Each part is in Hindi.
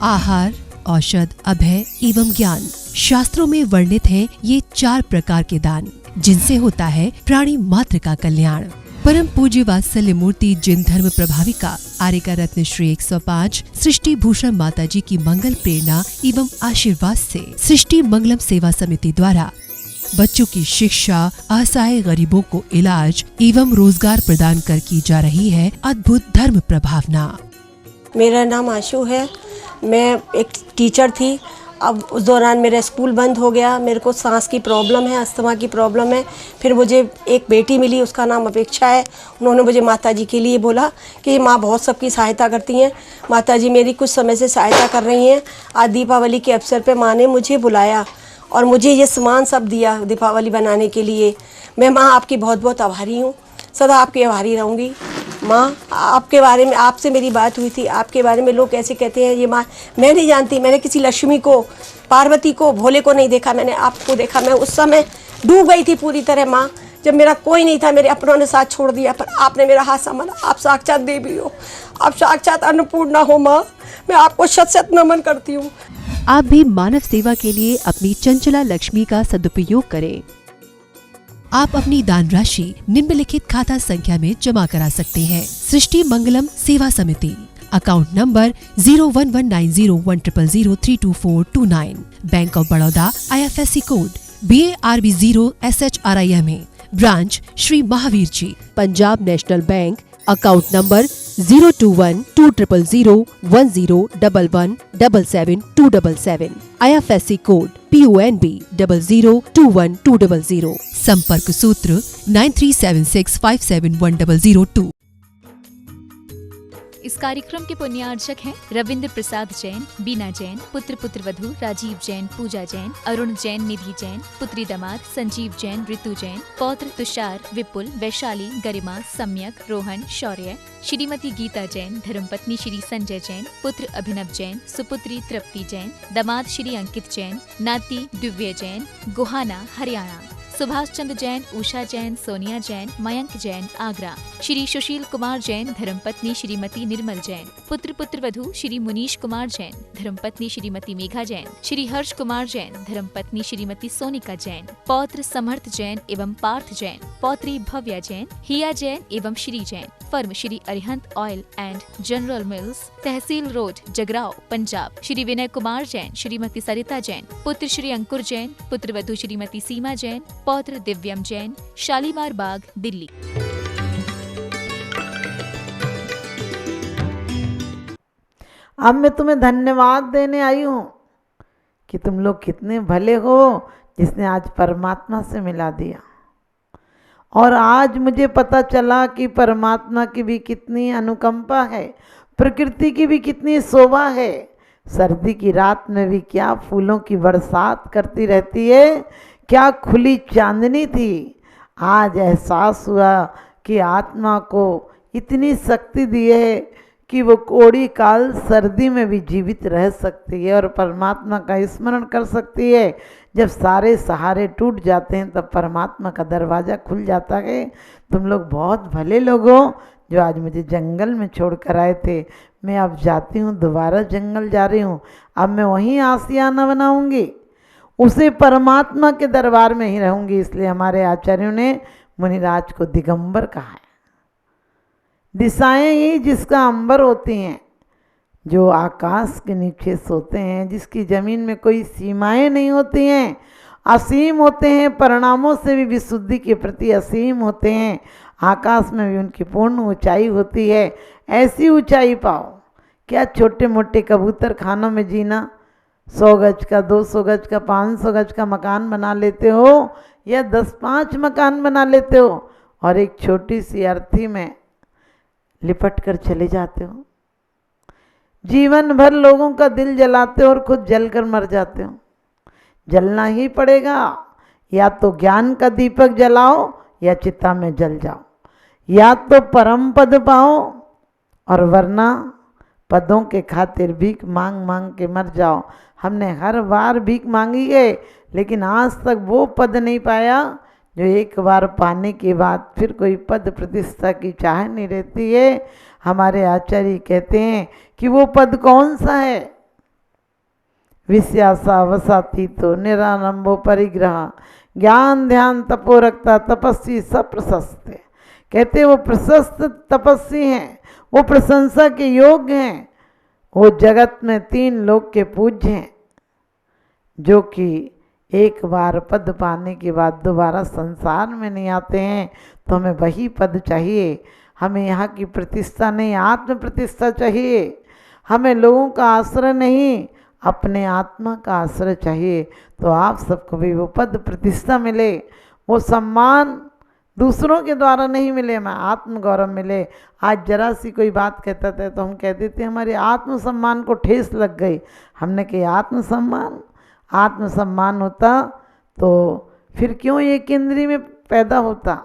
आहार, औषध, अभय एवं ज्ञान। शास्त्रों में वर्णित हैं ये 4 प्रकार के दान, जिनसे होता है प्राणी मात्र का कल्याण। परम पूज्य वात्सल्य मूर्ति जिन धर्म प्रभाविका आर्यका रत्न श्री 105 सृष्टि भूषण माता जी की मंगल प्रेरणा एवं आशीर्वाद से सृष्टि मंगलम सेवा समिति द्वारा बच्चों की शिक्षा, असहाय गरीबों को इलाज एवं रोजगार प्रदान कर की जा रही है अद्भुत धर्म प्रभावना। मेरा नाम आशु है। मैं एक टीचर थी। अब उस दौरान मेरा स्कूल बंद हो गया। मेरे को सांस की प्रॉब्लम है, अस्थमा की प्रॉब्लम है। फिर मुझे एक बेटी मिली, उसका नाम अपेक्षा है। उन्होंने मुझे माताजी के लिए बोला कि माँ बहुत सबकी सहायता करती हैं। माताजी मेरी कुछ समय से सहायता कर रही हैं। आज दीपावली के अवसर पे माँ ने मुझे बुलाया और मुझे ये सामान सब दिया दीपावली बनाने के लिए। मैं माँ आपकी बहुत बहुत आभारी हूँ, सदा आपकी आभारी रहूँगी। माँ, आपके बारे में आपसे मेरी बात हुई थी। आपके बारे में लोग कैसे कहते हैं ये माँ, मैं नहीं जानती। मैंने किसी लक्ष्मी को, पार्वती को, भोले को नहीं देखा, मैंने आपको देखा। मैं उस समय डूब गई थी पूरी तरह माँ, जब मेरा कोई नहीं था, मेरे अपनों ने साथ छोड़ दिया, पर आपने मेरा हाथ संभाला। आप साक्षात देवी हो, आप साक्षात अन्नपूर्णा हो माँ। मैं आपको शत शत नमन करती हूँ। आप भी मानव सेवा के लिए अपनी चंचला लक्ष्मी का सदुपयोग करें। आप अपनी दान राशि निम्नलिखित खाता संख्या में जमा करा सकते हैं। सृष्टि Mangalam Seva Samiti, account number 01190100032429, bank of Baroda, IFSC code BARB0SHRIMA, branch Shri Mahavir ji, Punjab national bank, account number 021200101177 IFSC code PONB 0021200। संपर्क सूत्र 9376571002। इस कार्यक्रम के पुण्यार्चक हैं रविंद्र प्रसाद जैन, बीना जैन, पुत्र पुत्रवधू राजीव जैन, पूजा जैन, अरुण जैन, निधि जैन, पुत्री दामाद संजीव जैन, ऋतु जैन, पौत्र तुषार, विपुल, वैशाली, गरिमा, सम्यक, रोहन, शौर्य, श्रीमती गीता जैन, धर्मपत्नी श्री संजय जैन, पुत्र अभिनव जैन, सुपुत्री तृप्ति जैन, दामाद श्री अंकित जैन, नाती दिव्य जैन, गोहाना, हरियाणा, सुभाष चंद्र जैन, उषा जैन, सोनिया जैन, मयंक जैन, आगरा, श्री सुशील कुमार जैन, धर्मपत्नी श्रीमती निर्मल जैन, पुत्र पुत्रवधू श्री मुनीश कुमार जैन, धर्मपत्नी श्रीमती मेघा जैन, श्री हर्ष कुमार जैन, धर्मपत्नी श्रीमती सोनिका जैन, पौत्र समर्थ जैन एवं पार्थ जैन, पौत्री भव्या जैन, हिया जैन एवं Shri Jain, firm Shri Arihant oil and general mills, तहसील रोड, जगराव, पंजाब, श्री विनय कुमार जैन, श्रीमती सरिता जैन, पुत्र श्री अंकुर जैन, पुत्रवधू श्रीमती सीमा जैन, पौत्र दिव्यम जैन, शालीमार बाग, दिल्ली। अब मैं तुम्हें धन्यवाद देने आई हूँ कि तुम लोग कितने भले हो, जिसने आज परमात्मा से मिला दिया। और आज मुझे पता चला कि परमात्मा की भी कितनी अनुकंपा है, प्रकृति की भी कितनी शोभा है। सर्दी की रात में भी क्या फूलों की बरसात करती रहती है, क्या खुली चांदनी थी। आज एहसास हुआ कि आत्मा को इतनी शक्ति दी है कि वो कोड़ी काल सर्दी में भी जीवित रह सकती है और परमात्मा का स्मरण कर सकती है। जब सारे सहारे टूट जाते हैं तब परमात्मा का दरवाज़ा खुल जाता है। तुम लोग बहुत भले लोग हो जो आज मुझे जंगल में छोड़ कर आए थे। मैं अब जाती हूँ, दोबारा जंगल जा रही हूँ। अब मैं वहीं आशियाना बनाऊँगी, उसे परमात्मा के दरबार में ही रहूँगी। इसलिए हमारे आचार्यों ने मुनिराज को दिगंबर कहा है। दिशाएं ही जिसका अंबर होती हैं, जो आकाश के नीचे सोते हैं, जिसकी ज़मीन में कोई सीमाएं नहीं होती हैं, असीम होते हैं, परिणामों से भी विशुद्धि के प्रति असीम होते हैं। आकाश में भी उनकी पूर्ण ऊंचाई होती है। ऐसी ऊंचाई पाओ। क्या छोटे मोटे कबूतर खानों में जीना, 100 गज का, 200 गज का, 500 गज का मकान बना लेते हो या 10-5 मकान बना लेते हो और एक छोटी सी अर्थी में लिपट कर चले जाते हो। जीवन भर लोगों का दिल जलाते हो और खुद जलकर मर जाते हो। जलना ही पड़ेगा, या तो ज्ञान का दीपक जलाओ या चिता में जल जाओ, या तो परम पद पाओ और वरना पदों के खातिर भीख मांग मांग के मर जाओ। हमने हर बार भीख मांगी है, लेकिन आज तक वो पद नहीं पाया जो एक बार पाने के बाद फिर कोई पद प्रतिष्ठा की चाह नहीं रहती है। हमारे आचार्य कहते हैं कि वो पद कौन सा है, विश्यासा वसातीतो निरालंबो परिग्रह ज्ञान ध्यान तपो रखता तपस्वी सब प्रशस्त। कहते वो प्रशस्त तपस्वी हैं, वो प्रशंसा के योग्य हैं, वो जगत में 3 लोक के पूज्य हैं, जो कि एक बार पद पाने के बाद दोबारा संसार में नहीं आते हैं। तो हमें वही पद चाहिए, हमें यहाँ की प्रतिष्ठा नहीं, आत्म प्रतिष्ठा चाहिए। हमें लोगों का आश्रय नहीं, अपने आत्मा का आश्रय चाहिए। तो आप सबको भी वो पद प्रतिष्ठा मिले, वो सम्मान दूसरों के द्वारा नहीं मिले, मैं आत्म गौरव मिले। आज जरा सी कोई बात कहता था तो हम कहते थे हमारे आत्म सम्मान को ठेस लग गई। हमने कहा आत्म सम्मान होता तो फिर क्यों एक इंद्री में पैदा होता,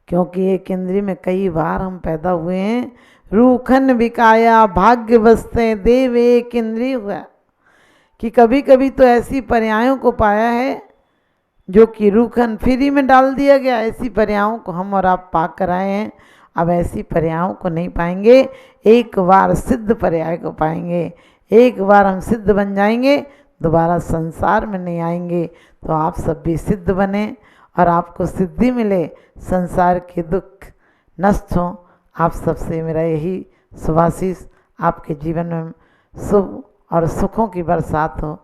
क्योंकि एक इंद्री में कई बार हम पैदा हुए हैं। रूखन बिकाया भाग्य बसते देव एक इंद्री हुआ, कि कभी कभी तो ऐसी पर्यायों को पाया है जो कि रूखन फ्री में डाल दिया गया। ऐसी पर्यायों को हम और आप पा कर आए हैं, अब ऐसी पर्यायों को नहीं पाएंगे। एक बार सिद्ध पर्याय को पाएंगे, एक बार हम सिद्ध बन जाएंगे, दोबारा संसार में नहीं आएंगे। तो आप सब भी सिद्ध बने और आपको सिद्धि मिले, संसार के दुख नष्ट हों। आप सबसे मेरा यही शुभाशीष, आपके जीवन में शुभ और सुखों की बरसात हो।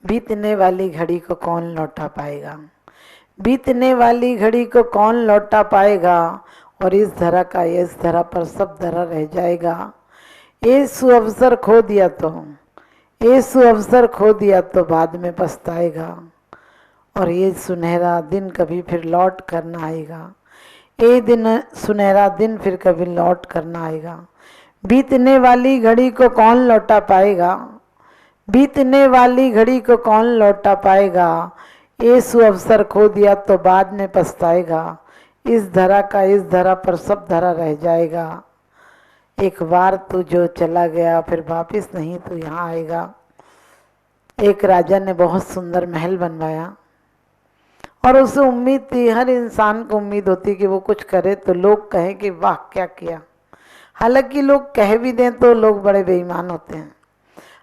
बीतने वाली घड़ी को कौन लौटा पाएगा, बीतने वाली घड़ी को कौन लौटा पाएगा, और इस धरा का इस धरा पर सब धरा रह जाएगा। ये सुअवसर खो दिया तो, ये सुअवसर खो दिया तो बाद में पछताएगा, और ये सुनहरा दिन कभी फिर लौट कर ना आएगा। ये दिन सुनहरा दिन फिर कभी लौट कर ना आएगा। बीतने वाली घड़ी को कौन लौटा पाएगा, बीतने वाली घड़ी को कौन लौटा पाएगा। ये सुअवसर खो दिया तो बाद में पछताएगा। इस धरा का इस धरा पर सब धरा रह जाएगा। एक बार तू जो चला गया फिर वापस नहीं तो यहाँ आएगा। एक राजा ने बहुत सुंदर महल बनवाया और उसे उम्मीद थी, हर इंसान को उम्मीद होती कि वो कुछ करे तो लोग कहें कि वाह क्या किया। हालांकि लोग कह भी दें तो लोग बड़े बेईमान होते हैं।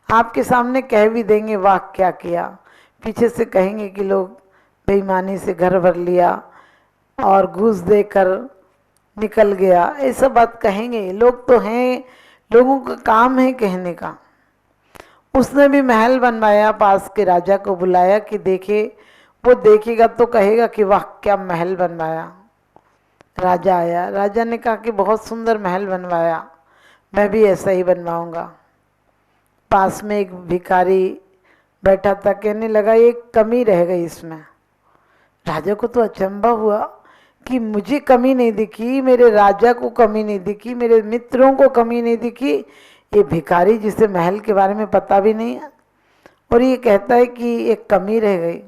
आपके सामने कह भी देंगे वाह क्या किया, पीछे से कहेंगे कि लोग बेईमानी से घर भर लिया और घूस देकर निकल गया, ऐसा बात कहेंगे। लोग तो हैं, लोगों का काम है कहने का। उसने भी महल बनवाया, पास के राजा को बुलाया कि देखे, वो देखेगा तो कहेगा कि वाह क्या महल बनवाया। राजा आया, राजा ने कहा कि बहुत सुंदर महल बनवाया, मैं भी ऐसा ही बनवाऊंगा। पास में एक भिखारी बैठा था, कहने लगा एक कमी रह गई इसमें। राजा को तो अचंभा हुआ कि मुझे कमी नहीं दिखी, मेरे राजा को कमी नहीं दिखी, मेरे मित्रों को कमी नहीं दिखी, ये भिखारी जिसे महल के बारे में पता भी नहीं है और ये कहता है कि एक कमी रह गई।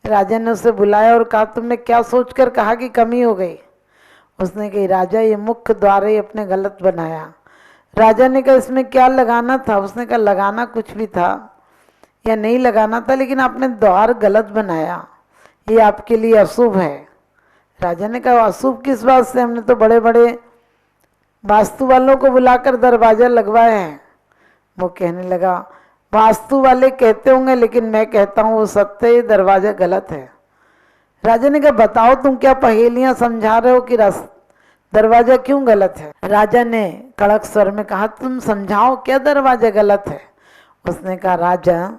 राजा ने उसे बुलाया और कहा तुमने क्या सोचकर कहा कि कमी हो गई। उसने कही राजा ये मुख्य द्वार ही अपने गलत बनाया। राजा ने कहा इसमें क्या लगाना था। उसने कहा लगाना कुछ भी था या नहीं लगाना था, लेकिन आपने द्वार गलत बनाया, ये आपके लिए अशुभ है। राजा ने कहा अशुभ किस बात से, हमने तो बड़े बड़े वास्तु वालों को बुलाकर दरवाजा लगवाए हैं। वो कहने लगा वास्तु वाले कहते होंगे लेकिन मैं कहता हूँ वो सत्य, ये दरवाजा गलत है। राजा ने कहा बताओ तुम क्या पहेलियां समझा रहे हो कि दरवाजा क्यों गलत है। राजा ने कड़क स्वर में कहा तुम समझाओ क्या दरवाजा गलत है। उसने कहा राजा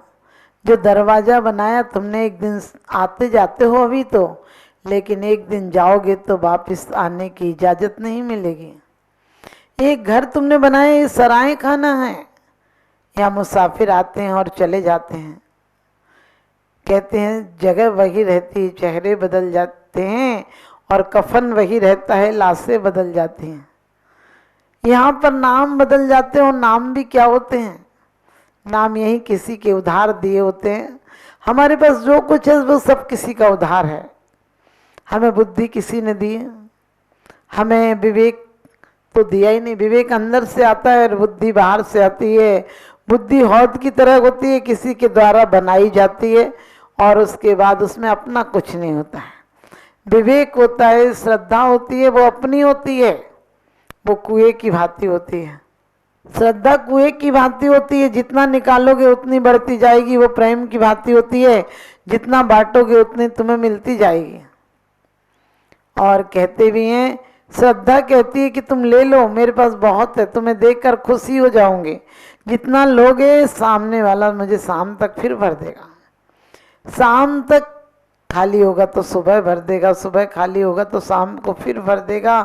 जो दरवाजा बनाया तुमने, एक दिन आते जाते हो अभी तो, लेकिन एक दिन जाओगे तो वापस आने की इजाजत नहीं मिलेगी। एक घर तुमने बनाया, ये सराय खाना है, यहाँ मुसाफिर आते हैं और चले जाते हैं। कहते हैं जगह वही रहती, चेहरे बदल जाते हैं और कफन वही रहता है, लाशें बदल जाती हैं। यहाँ पर नाम बदल जाते हैं और नाम भी क्या होते हैं, नाम यही किसी के उधार दिए होते हैं। हमारे पास जो कुछ है वो सब किसी का उधार है। हमें बुद्धि किसी ने दी, हमें विवेक तो दिया ही नहीं। विवेक अंदर से आता है और बुद्धि बाहर से आती है। बुद्धि हौद की तरह होती है, किसी के द्वारा बनाई जाती है और उसके बाद उसमें अपना कुछ नहीं होता है। विवेक होता है, श्रद्धा होती है, वो अपनी होती है, वो कुएं की भांति होती है। श्रद्धा कुएं की भांति होती है, जितना निकालोगे उतनी बढ़ती जाएगी। वो प्रेम की भांति होती है, जितना बांटोगे उतनी तुम्हें मिलती जाएगी। और कहते भी हैं, श्रद्धा कहती है कि तुम ले लो, मेरे पास बहुत है, तुम्हें देखकर खुशी हो जाओगे। जितना लोगे सामने वाला मुझे शाम तक फिर भर देगा। शाम तक खाली होगा तो सुबह भर देगा, सुबह खाली होगा तो शाम को फिर भर देगा।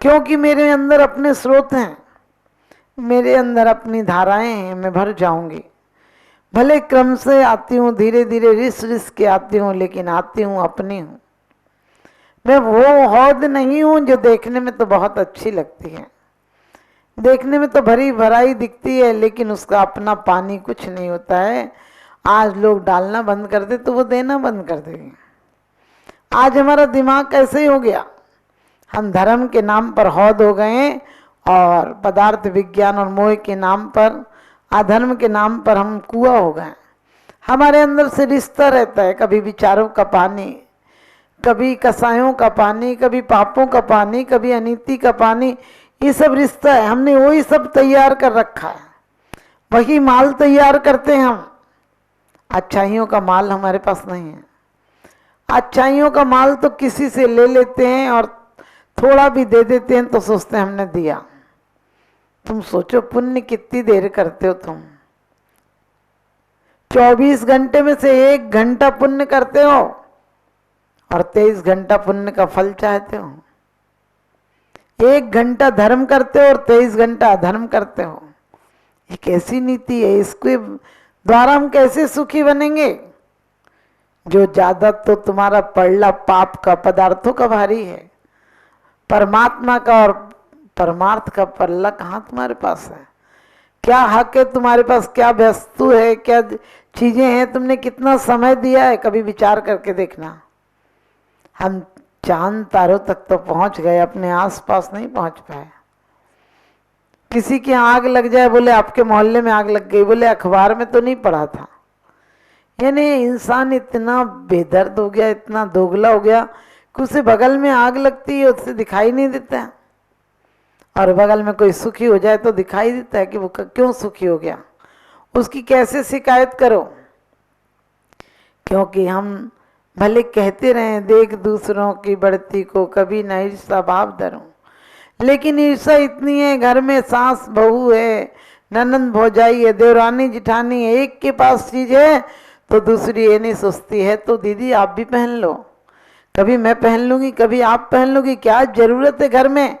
क्योंकि मेरे अंदर अपने स्रोत हैं, मेरे अंदर अपनी धाराएं हैं, मैं भर जाऊंगी। भले क्रम से आती हूँ, धीरे धीरे रिस रिस के आती हूँ, लेकिन आती हूँ अपनी हूँ। मैं वो हौद नहीं हूँ जो देखने में तो बहुत अच्छी लगती है, देखने में तो भरी भराई दिखती है, लेकिन उसका अपना पानी कुछ नहीं होता है। आज लोग डालना बंद कर दे तो वो देना बंद कर देंगे। आज हमारा दिमाग कैसे ही हो गया, हम धर्म के नाम पर हौद हो गए और पदार्थ विज्ञान और मोह के नाम पर, अधर्म के नाम पर हम कुआं हो गए। हमारे अंदर से रिश्ता रहता है, कभी विचारों का पानी, कभी कसायों का पानी, कभी पापों का पानी, कभी अनीति का पानी। ये सब रिश्ता है, हमने वही सब तैयार कर रखा है, वही माल तैयार करते हैं हम। अच्छाइयों का माल हमारे पास नहीं है। अच्छाइयों का माल तो किसी से ले लेते हैं और थोड़ा भी दे देते हैं तो सोचते हैं हमने दिया। तुम सोचो पुण्य कितनी देर करते हो तुम। 24 घंटे में से 1 घंटा पुण्य करते हो और 23 घंटा पुण्य का फल चाहते हो। 1 घंटा धर्म करते हो और 23 घंटा अधर्म करते हो। ये कैसी नीति है? इसके द्वारा हम कैसे सुखी बनेंगे? जो ज्यादा तो तुम्हारा पड़ला पाप का, पदार्थों का भारी है। परमात्मा का और परमार्थ का पल्ला कहाँ तुम्हारे पास है? क्या हक है तुम्हारे पास? क्या वस्तु है? क्या चीजें हैं? तुमने कितना समय दिया है? कभी विचार करके देखना। हम चांद तारों तक तो पहुंच गए, अपने आसपास नहीं पहुंच पाए। किसी की आग लग जाए, बोले आपके मोहल्ले में आग लग गई, बोले अखबार में तो नहीं पढ़ा था। यानी इंसान इतना बेदर्द हो गया, इतना दोगला हो गया कि उसे बगल में आग लगती है, उससे दिखाई नहीं देता है। और बगल में कोई सुखी हो जाए तो दिखाई देता है कि वो क्यों सुखी हो गया। उसकी कैसे शिकायत करो? क्योंकि हम भले कहते रहे देख दूसरों की बढ़ती को, कभी न ईर्षा भाव धरो, लेकिन ईर्षा इतनी है, घर में सास बहू है, ननंद भौजाई है, देवरानी जिठानी है, एक के पास चीज है तो दूसरी ये नहीं सोचती है तो दीदी आप भी पहन लो, कभी मैं पहन लूंगी, कभी आप पहन लोगी। क्या जरूरत है घर में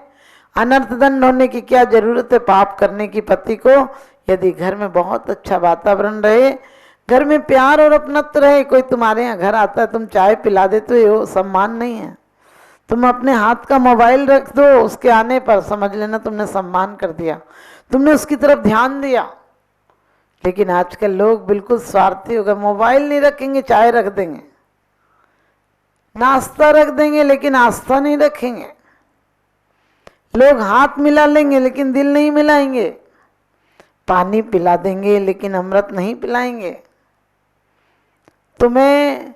अनर्थ दंड होने की? क्या जरूरत है पाप करने की पति को? यदि घर में बहुत अच्छा वातावरण रहे, घर में प्यार और अपनत्व रहे, कोई तुम्हारे यहाँ घर आता है, तुम चाय पिला देते हो, ये सम्मान नहीं है। तुम अपने हाथ का मोबाइल रख दो, उसके आने पर समझ लेना तुमने सम्मान कर दिया, तुमने उसकी तरफ ध्यान दिया। लेकिन आजकल लोग बिल्कुल स्वार्थी हो गए, मोबाइल नहीं रखेंगे, चाय रख देंगे, नाश्ता रख देंगे, लेकिन आस्था नहीं रखेंगे। लोग हाथ मिला लेंगे लेकिन दिल नहीं मिलाएंगे, पानी पिला देंगे लेकिन अमृत नहीं पिलाएंगे, तुम्हें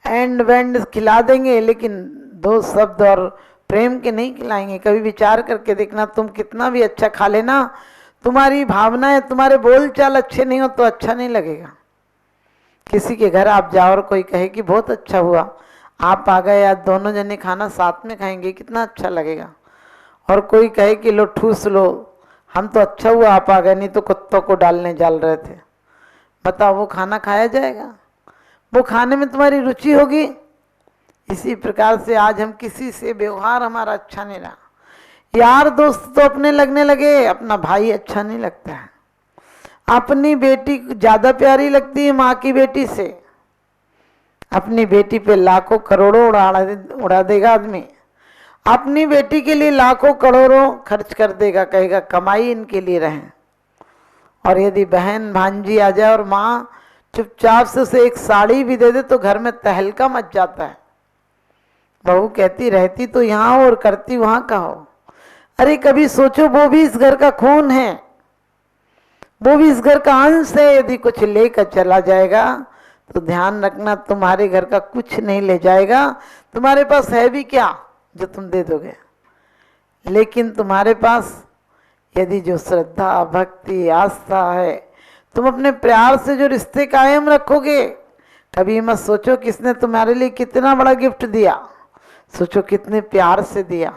एंड वेंड खिला देंगे लेकिन 2 शब्द और प्रेम के नहीं खिलाएंगे। कभी विचार करके देखना, तुम कितना भी अच्छा खा लेना, तुम्हारी भावनाएं, तुम्हारे बोलचाल अच्छे नहीं हो तो अच्छा नहीं लगेगा। किसी के घर आप जाओ और कोई कहे कि बहुत अच्छा हुआ, आप आ गए, आज दोनों जने खाना साथ में खाएंगे, कितना अच्छा लगेगा। और कोई कहे कि लो ठूस लो, हम तो अच्छा हुआ आप आ गए, नहीं तो कुत्तों को डालने डाल रहे थे। बताओ वो खाना खाया जाएगा? वो खाने में तुम्हारी रुचि होगी? इसी प्रकार से आज हम किसी से व्यवहार हमारा अच्छा नहीं रहा। यार दोस्त तो अपने लगने लगे, अपना भाई अच्छा नहीं लगता है। अपनी बेटी ज्यादा प्यारी लगती है माँ की बेटी से। अपनी बेटी पे लाखों करोड़ों उड़ा देगा आदमी, अपनी बेटी के लिए लाखों करोड़ों खर्च कर देगा, कहेगा कमाई इनके लिए रहे। और यदि बहन भांजी आ जाए और माँ चुपचाप से उसे एक साड़ी भी दे दे तो घर में तहलका मच जाता है। बहू कहती रहती तो यहाँ और करती वहां का हो। अरे कभी सोचो, वो भी इस घर का खून है, वो भी इस घर का अंश है। यदि कुछ लेकर चला जाएगा तो ध्यान रखना तुम्हारे घर का कुछ नहीं ले जाएगा। तुम्हारे पास है भी क्या जो तुम दे दोगे? लेकिन तुम्हारे पास यदि जो श्रद्धा, भक्ति, आस्था है, तुम अपने प्यार से जो रिश्ते कायम रखोगे, कभी मत सोचो किसने तुम्हारे लिए कितना बड़ा गिफ्ट दिया, सोचो कितने प्यार से दिया।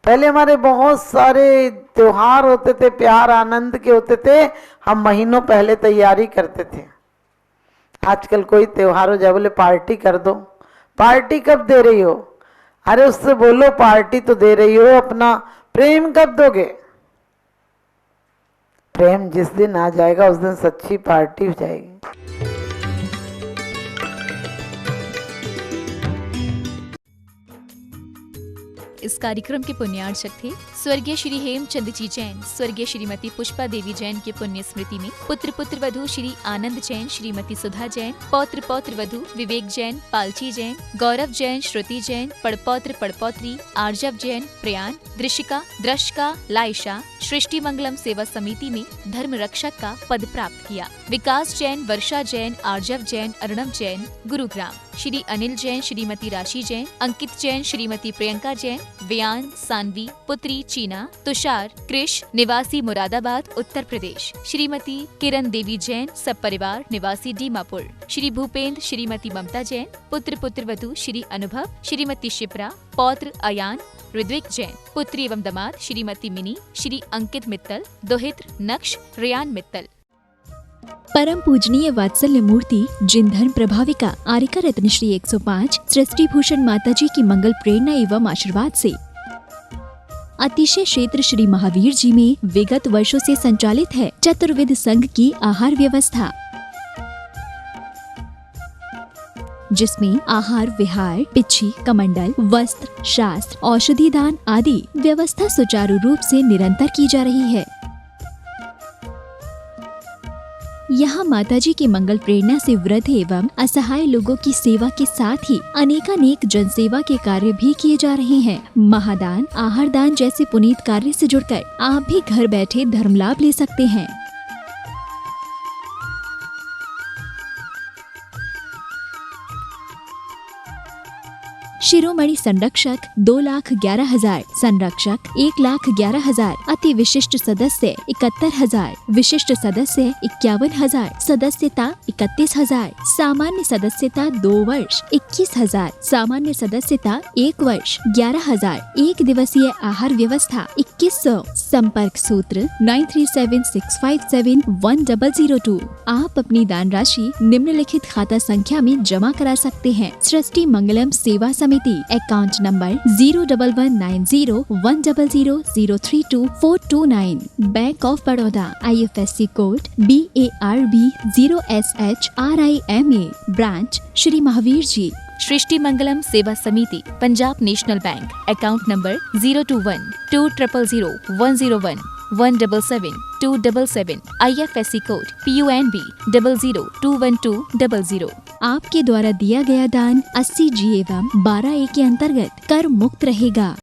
पहले हमारे बहुत सारे त्योहार होते थे, प्यार आनंद के होते थे, हम महीनों पहले तैयारी करते थे। आजकल कोई त्योहार हो जाए, बोले पार्टी कर दो। पार्टी कब दे रही हो? अरे उससे बोलो पार्टी तो दे रही हो, अपना प्रेम कब दोगे? प्रेम जिस दिन आ जाएगा उस दिन सच्ची पार्टी हो जाएगी। इस कार्यक्रम के पुण्यार्चक थे स्वर्गीय श्री हेमचंद जी जैन, स्वर्गीय श्रीमती पुष्पा देवी जैन की पुण्य स्मृति में पुत्र वधू श्री आनंद जैन, श्रीमती सुधा जैन, पौत्र वधू विवेक जैन, पालची जैन, गौरव जैन, श्रुति जैन, पड़पौत्री आर्जव जैन, प्रयान, दृशिका, द्रशिका, लाइशा सृष्टि मंगलम सेवा समिति में धर्म रक्षक का पद प्राप्त किया। विकास जैन, वर्षा जैन, आर्जव जैन, अर्णव जैन, गुरुग्राम, श्री अनिल जैन, श्रीमती राशि जैन, अंकित जैन, श्रीमती प्रियंका जैन, व्यान, सानवी, पुत्री चीना, तुषार, कृष, निवासी मुरादाबाद, उत्तर प्रदेश, श्रीमती किरण देवी जैन, सब परिवार निवासी दीमापुर, श्री भूपेंद्र, श्रीमती ममता जैन, पुत्र वधू श्री अनुभव, श्रीमती शिप्रा, पौत्र अयान, ऋद्विक जैन, पुत्री एवं दामाद श्रीमती मिनी, श्री अंकित मित्तल, दोहित्र नक्श रियान मित्तल। परम पूजनीय वात्सल्य मूर्ति जिन धर्म प्रभाविका आरिका रत्न श्री 105 सृष्टि भूषण माता जी की मंगल प्रेरणा एवं आशीर्वाद से अतिशय क्षेत्र श्री महावीर जी में विगत वर्षों से संचालित है चतुर्विध संघ की आहार व्यवस्था, जिसमें आहार विहार, पिच्छी, कमंडल, वस्त्र, शास्त्र, औषधि दान आदि व्यवस्था सुचारू रूप से निरंतर की जा रही है। यहाँ माताजी की मंगल प्रेरणा से वृद्ध एवं असहाय लोगों की सेवा के साथ ही अनेकानेक जनसेवा के कार्य भी किए जा रहे हैं। महादान, आहार दान जैसे पुनीत कार्य से जुड़कर आप भी घर बैठे धर्म लाभ ले सकते हैं। शिरोमणि संरक्षक 2,11,000, संरक्षक 1,11,000, अति विशिष्ट सदस्य 71,000, विशिष्ट सदस्य 51,000, सदस्यता 31,000, सामान्य सदस्यता 2 वर्ष 21,000, सामान्य सदस्यता 1 वर्ष 11,000, एक दिवसीय आहार व्यवस्था 2100, संपर्क सूत्र 9376571002। आप अपनी दान राशि निम्नलिखित खाता संख्या में जमा करा सकते हैं। सृष्टि Mangalam Seva Samiti, account number 011901000032429, bank of Baroda, IFSC code BARB 0SHRIMA, branch Shri Mahavir ji. Srishti Mangalam Seva Samiti, Punjab national bank, account number 021-2001-177-277, IFSC code PUNB 0021200। आपके द्वारा दिया गया दान 80G एवं 12A के अंतर्गत कर मुक्त रहेगा।